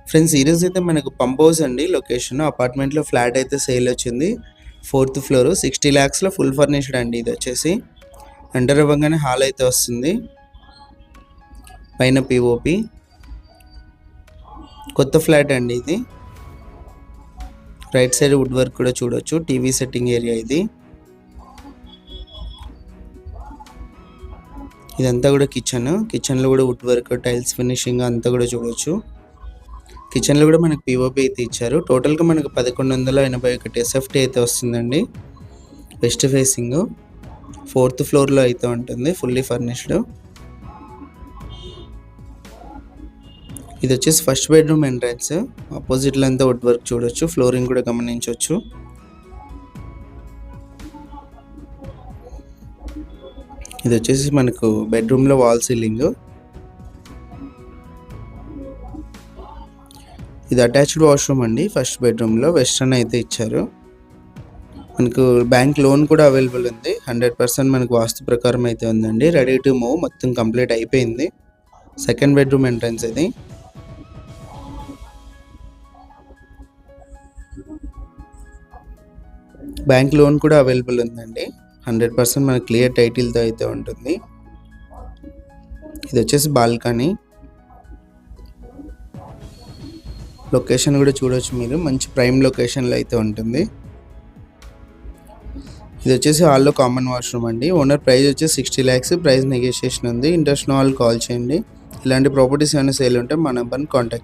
Friends ఈరోజు అయితే మనకు పంప్ హౌస్ అండి లొకేషన్. అపార్ట్మెంట్లో ఫ్లాట్ అయితే సేల్ వచ్చింది. 4th ఫ్లోర్ 60 lakhsలో ఫుల్ ఫర్నిష్డ్ అండి. ఇది వచ్చేసి ఎంటర్ అవ్వగానే హాల్ అయితే వస్తుంది. పైన పిఓపి కొత్త ఫ్లాట్ అండి ఇది. రైట్ సైడ్ వుడ్ వర్క్ కూడా చూడొచ్చు. టీవీ సెట్టింగ్ ఏరియా ఇది. ఇదంతా కూడా కిచెన్లో కూడా వుడ్ వర్క్, టైల్స్ ఫినిషింగ్ అంతా కూడా చూడొచ్చు. కిచెన్లో కూడా మనకు పిఓపి అయితే ఇచ్చారు. టోటల్గా మనకు 1181 ఎస్ఎఫ్టీ అయితే వస్తుందండి. వెస్ట్ ఫేసింగ్ 4th ఫ్లోర్లో అయితే ఉంటుంది. Fully furnished. ఇది వచ్చేసి ఫస్ట్ బెడ్రూమ్ ఎంట్రన్స్. ఆపోజిట్లో అంతా వుడ్ వర్క్ చూడొచ్చు. ఫ్లోరింగ్ కూడా గమనించవచ్చు. ఇది వచ్చేసి మనకు బెడ్రూమ్లో వాల్ సీలింగ్. ఇది అటాచ్డ్ వాష్రూమ్ అండి. ఫస్ట్ బెడ్రూమ్లో వెస్టర్న్ అయితే ఇచ్చారు. మనకు బ్యాంక్ లోన్ కూడా అవైలబుల్ ఉంది. 100% మనకు వాస్తు ప్రకారం అయితే ఉందండి. రెడీ టు మూవ్, మొత్తం కంప్లీట్ అయిపోయింది. సెకండ్ బెడ్రూమ్ ఎంట్రన్స్ ఇది. బ్యాంక్ లోన్ కూడా అవైలబుల్ ఉందండి. 100% మనకు క్లియర్ టైటిల్తో అయితే ఉంటుంది. ఇది వచ్చేసి బాల్కనీ. లొకేషన్ కూడా చూడొచ్చు మీరు. మంచి ప్రైమ్ లొకేషన్లో అయితే ఉంటుంది. ఇది వచ్చేసి హాల్లో కామన్ వాష్రూమ్ అండి. ఓనర్ ప్రైస్ వచ్చేసి 60 lakhs. ప్రైస్ నెగోషియేషన్ ఉంది. ఇంట్రెస్ట్ ఉన్న వాళ్ళు కాల్ చేయండి. ఇలాంటి ప్రాపర్టీస్ ఏమైనా సేల్ ఉంటే మా నెంబర్ని కాంటాక్ట్